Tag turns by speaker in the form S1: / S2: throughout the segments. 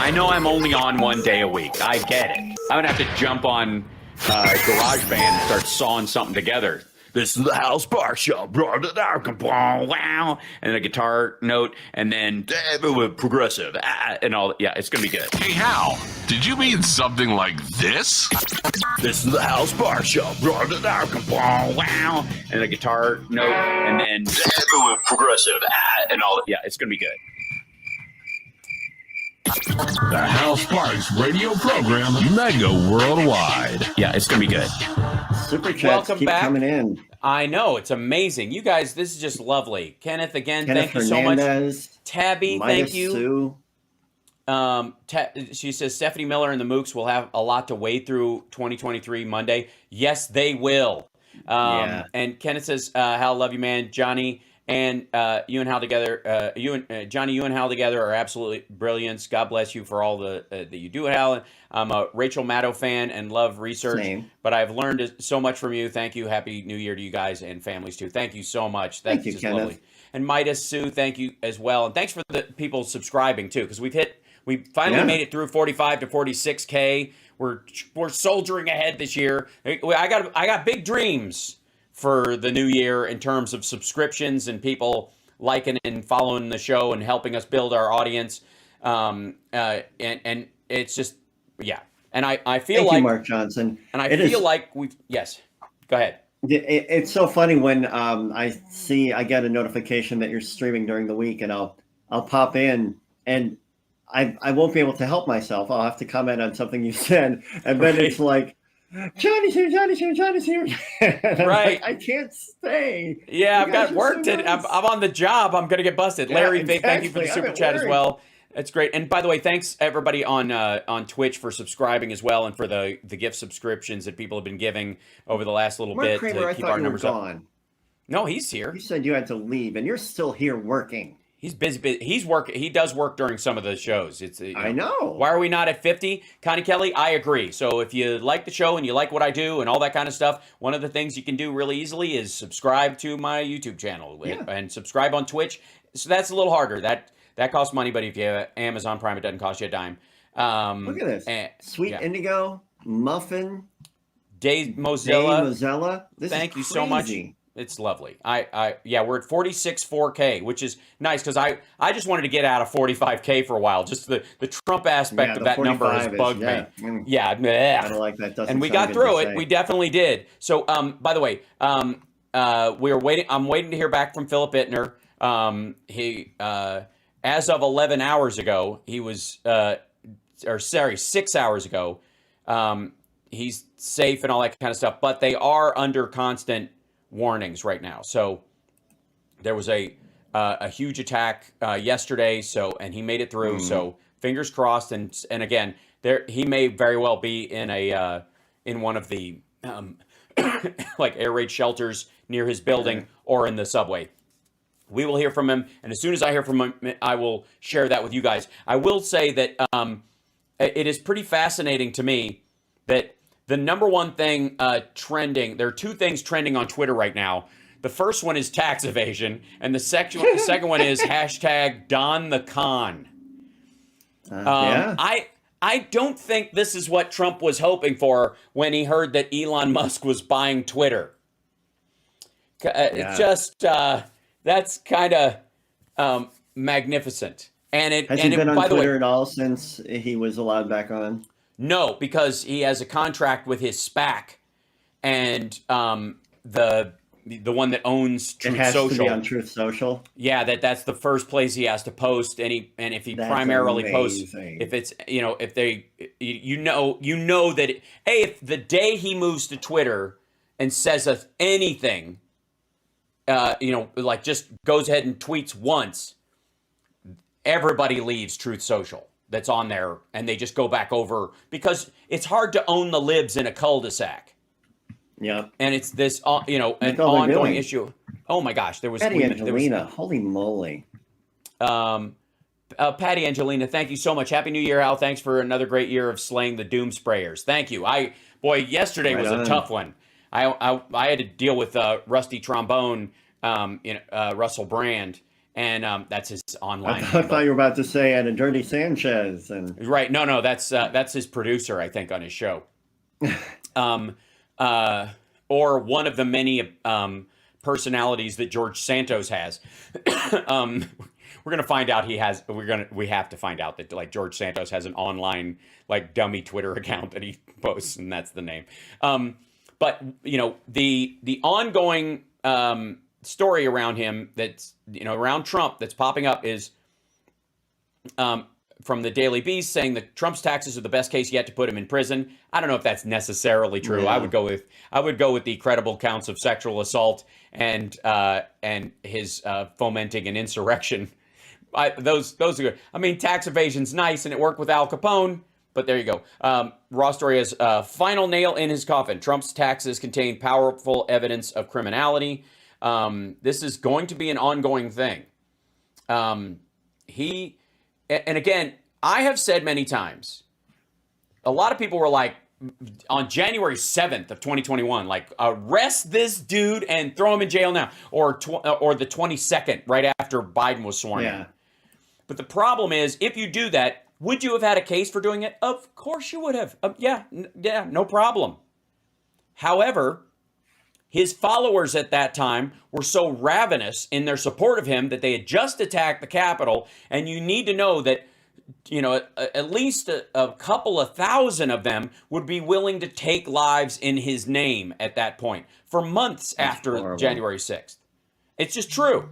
S1: I know I'm only on 1 day a week. I get it. I'm gonna have to jump on GarageBand and start sawing something together. This is the Hal Sparks Show. Wow. And a guitar note, and then progressive, and all. Yeah, it's going to be good.
S2: Hey, Hal, did you mean something like this?
S1: This is the Hal Sparks Show. Wow. And a guitar note, and then progressive, and all. Yeah, it's going to be good.
S2: The Hal Sparks radio program, mega worldwide.
S1: Yeah, it's going to be good.
S3: Super chats
S4: Welcome
S3: keep
S4: back.
S3: coming in.
S4: I know, it's amazing. You guys, this is just lovely. Kenneth, again,
S3: Kenneth
S4: thank you so much.
S3: Hernandez,
S4: Tabby,
S3: Midas
S4: thank you.
S3: Sue.
S4: She says Stephanie Miller and the Mooks will have a lot to wade through 2023 Monday. Yes, they will.
S3: Yeah.
S4: And Kenneth says, Hal, love you, man. Johnny and you and Hal together, Johnny, you and Hal together are absolutely brilliant. God bless you for all that you do, Hal. I'm a Rachel Maddow fan and love research,
S3: Same.
S4: but I've learned so much from you. Thank you. Happy New Year to you guys and families too. Thank you so much. That's
S3: Thank you,
S4: just
S3: Kenneth.
S4: lovely. And Midas Sue, thank you as well. And thanks for the people subscribing too, because we finally made it through 45 to 46K. We're soldiering ahead this year. I got big dreams for the new year in terms of subscriptions and people liking and following the show and helping us build our audience. And it's just, yeah. And I feel
S3: Thank
S4: like
S3: you, Mark Johnson.
S4: And I feel like yes. Go ahead.
S3: It's so funny when I get a notification that you're streaming during the week, and I'll pop in, and I won't be able to help myself. I'll have to comment on something you said, and then it's like, Johnny's here.
S4: Right.
S3: Like, I can't stay.
S4: Yeah,
S3: You
S4: I've
S3: guys
S4: got
S3: are
S4: work
S3: so
S4: to.
S3: nice.
S4: I'm on the job. I'm gonna get busted.
S3: Yeah,
S4: Larry, thank you for the
S3: exactly.
S4: super
S3: I'm at
S4: chat as
S3: work.
S4: well. That's great. And by the way, thanks everybody on Twitch for subscribing as well, and for the gift subscriptions that people have been giving over the last little
S3: Mark
S4: bit
S3: Kramer,
S4: to
S3: I
S4: keep
S3: thought
S4: our
S3: you were
S4: numbers up.
S3: gone.
S4: No, he's here.
S3: You said you had to leave, and you're still here working.
S4: He's busy. He's working. He does work during some of the shows. It's
S3: I know.
S4: Why are we not at 50? Connie Kelly, I agree. So if you like the show and you like what I do and all that kind of stuff, one of the things you can do really easily is subscribe to my YouTube channel and subscribe on Twitch. So that's a little harder. That costs money, but if you have Amazon Prime, it doesn't cost you a dime.
S3: Look at this. Sweet Indigo, Muffin,
S4: Dave Mozilla.
S3: Thank
S4: you so much. It's lovely. Yeah, we're at 46.4K, which is nice because I just wanted to get out of 45K for a while. Just the Trump aspect of that number has bugged me. Yeah,
S3: I don't like that.
S4: And we got through it. We definitely did. So, by the way, we're waiting. I'm waiting to hear back from Philip Ittner. He, as of 11 hours ago, he was, 6 hours ago, he's safe and all that kind of stuff. But they are under constant warnings right now. So there was a huge attack yesterday. And he made it through. So fingers crossed. And again, he may very well be in one of the like air raid shelters near his building or in the subway. We will hear from him, and as soon as I hear from him, I will share that with you guys. I will say that it is pretty fascinating to me that the number one thing trending, there are two things trending on Twitter right now. The first one is tax evasion, and the second one is hashtag Don the Con. I don't think this is what Trump was hoping for when he heard that Elon Musk was buying Twitter. It's just... that's kind of magnificent. And
S3: has he been on Twitter at all since he was allowed back on?
S4: No, because he has a contract with his SPAC, and the one that owns Truth Social.
S3: It has to be on Truth Social.
S4: Yeah, that's the first place he has to post. And if he
S3: that's
S4: primarily
S3: amazing.
S4: posts, if it's if they that if the day he moves to Twitter and says anything. Like just goes ahead and tweets once, everybody leaves Truth Social that's on there, and they just go back over because it's hard to own the libs in a cul-de-sac.
S3: Yeah.
S4: And it's this, an ongoing issue. Oh my gosh, there was
S3: Patty Angelina. Holy moly.
S4: Patty Angelina, thank you so much. Happy New Year, Al. Thanks for another great year of slaying the doom sprayers. Thank you. Yesterday was a tough one. I had to deal with Rusty Trombone, Russell Brand, and that's his
S3: I
S4: online.
S3: thought you were about to say and a Dirty Sanchez and
S4: Right? No, that's his producer, I think, on his show. Or one of the many personalities that George Santos has. We're gonna find out we have to find out that like George Santos has an online like dummy Twitter account that he posts, and that's the name. But you know, the ongoing story around him that's around Trump that's popping up is from the Daily Beast saying that Trump's taxes are the best case yet to put him in prison. I don't know if that's necessarily true. Yeah. I would go with the credible counts of sexual assault and his fomenting an insurrection. Those are good. I mean, tax evasion's nice and it worked with Al Capone, but there you go. Raw Story has final nail in his coffin. Trump's taxes contain powerful evidence of criminality. This is going to be an ongoing thing. And again, I have said many times, a lot of people were like, on January 7th of 2021, like, arrest this dude and throw him in jail now. Or the 22nd, right after Biden was sworn in. But the problem is, if you do that, would you have had a case for doing it? Of course you would have. Yeah, no problem. However, his followers at that time were so ravenous in their support of him that they had just attacked the Capitol. And you need to know that, at least a couple of thousand of them would be willing to take lives in his name at that point for months after January 6th. It's just true.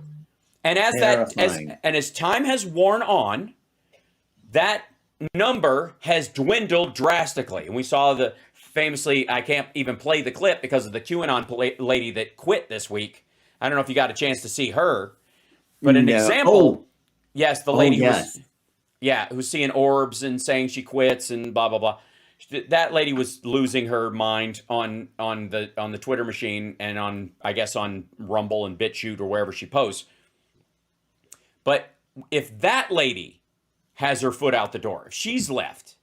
S4: And as time has worn on, that number has dwindled drastically. And we saw famously, I can't even play the clip because of the QAnon lady that quit this week. I don't know if you got a chance to see her, but an example. Yes, the lady who's seeing orbs and saying she quits and blah blah blah. That lady was losing her mind on the Twitter machine and on Rumble and BitChute or wherever she posts. But if that lady has her foot out the door, if she's left,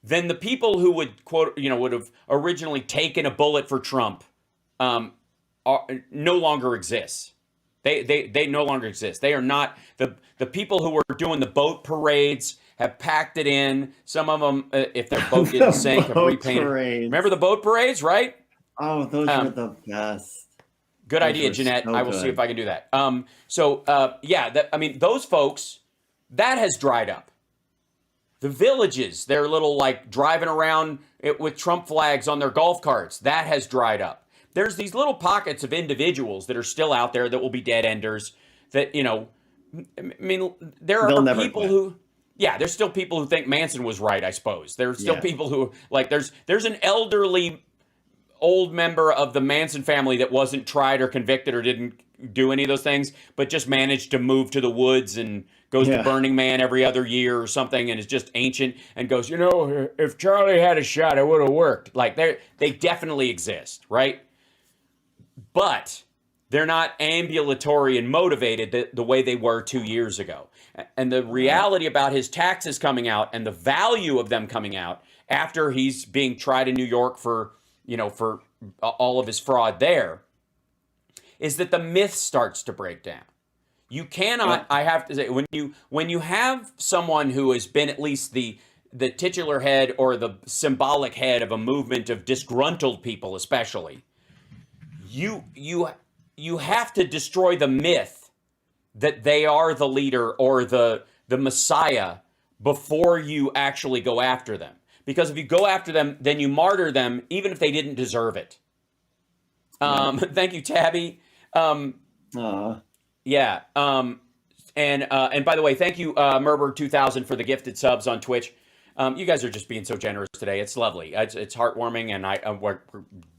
S4: then the people who would would have originally taken a bullet for Trump no longer exists. They no longer exist. They are not the people who were doing the boat parades have packed it in. Some of them, if their boat didn't sink, have repainted. Parades. Remember the boat parades, right?
S3: Oh, those were the best.
S4: Good idea, Jeanette. So I will see if I can do that. Those folks, that has dried up. The villages, they're little like driving around with Trump flags on their golf carts. That has dried up. There's these little pockets of individuals that are still out there that will be dead enders. That there are people who, there's still people who think Manson was right. I suppose there's still people who like there's an elderly old member of the Manson family that wasn't tried or convicted or didn't do any of those things, but just managed to move to the woods and goes to Burning Man every other year or something and is just ancient and goes, if Charlie had a shot, it would have worked. Like they definitely exist, right? But they're not ambulatory and motivated the way they were 2 years ago. And the reality about his taxes coming out and the value of them coming out after he's being tried in New York for all of his fraud there is that the myth starts to break down. You cannot, I have to say, when you have someone who has been at least the titular head or the symbolic head of a movement of disgruntled people, especially, you have to destroy the myth that they are the leader or the Messiah before you actually go after them. Because if you go after them, then you martyr them, even if they didn't deserve it. Thank you, Tabby. And by the way, thank you, Merberg 2000 for the gifted subs on Twitch. You guys are just being so generous today. It's lovely. It's heartwarming, and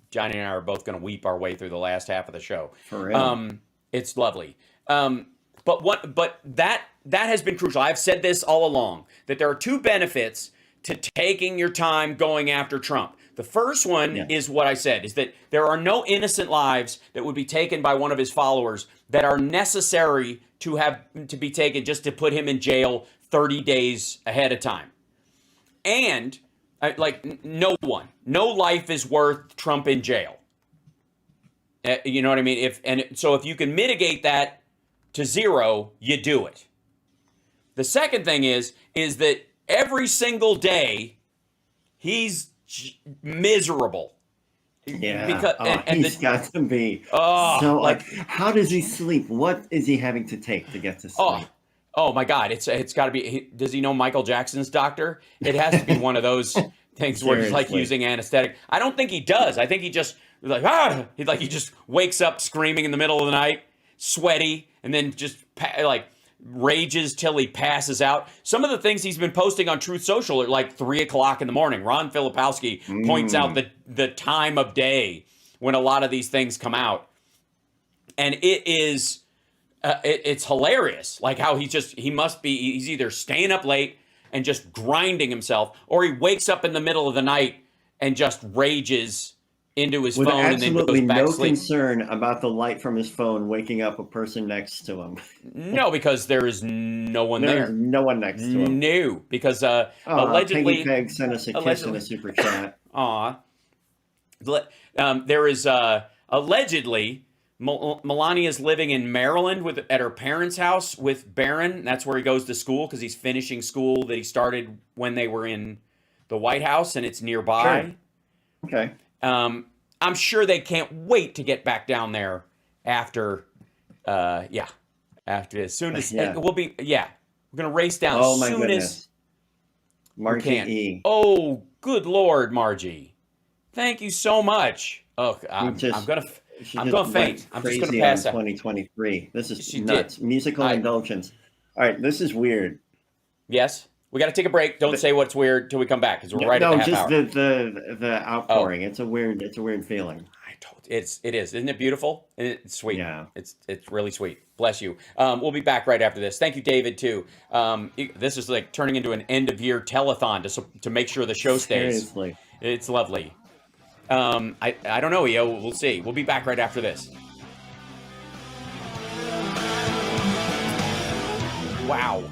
S4: Johnny and I are both going to weep our way through the last half of the show.
S3: For real.
S4: It's lovely. But that has been crucial. I've said this all along, that there are two benefits to taking your time going after Trump. The first one is what I said, is that there are no innocent lives that would be taken by one of his followers that are necessary to be taken just to put him in jail 30 days ahead of time. And no life is worth Trump in jail. You know what I mean? So if you can mitigate that, to 0, you do it. The second thing is that every single day he's miserable.
S3: Yeah,
S4: Because
S3: he's got to be. So, like, how does he sleep? What is he having to take to get to sleep?
S4: Oh my God! It's got to be. Does he know Michael Jackson's doctor? It has to be one of those things where he's like using anesthetic. I don't think he does. I think he just he just wakes up screaming in the middle of the night, sweaty, and then just rages till he passes out. Some of the things he's been posting on Truth Social are like 3 o'clock in the morning. Ron Filipowski points out the time of day when a lot of these things come out, and it is. It's hilarious, like how he's either staying up late and just grinding himself, or he wakes up in the middle of the night and just rages into his phone and then goes back to sleep.
S3: Absolutely no concern about the light from his phone waking up a person next to him.
S4: No, because there is no one there.
S3: There's no one next to him.
S4: No, because allegedly,
S3: Peggy Peg sent us a kiss in a super chat.
S4: There is allegedly. Melania's living in Maryland at her parents' house with Barron. That's where he goes to school because he's finishing school that he started when they were in the White House, and it's nearby.
S3: Sure. Okay.
S4: I'm sure they can't wait to get back down there after as soon as we're gonna race down.
S3: Oh
S4: as
S3: my
S4: soon
S3: goodness.
S4: As
S3: Margie E.
S4: Oh, good Lord, Margie. Thank you so much. Oh, I'm gonna faint. I'm just gonna pass out.
S3: 2023. This is nuts. Musical indulgence. All right, this is weird.
S4: Yes, we got to take a break. Don't say what's weird till we come back because we're right at the half hour.
S3: No, just the outpouring. It's a weird feeling.
S4: It is. Isn't it beautiful? It's sweet.
S3: Yeah.
S4: It's really sweet. Bless you. We'll be back right after this. Thank you, David, too. This is like turning into an end of year telethon to make sure the show stays.
S3: Seriously.
S4: It's lovely. I don't know, EO. We'll see. We'll be back right after this. Wow.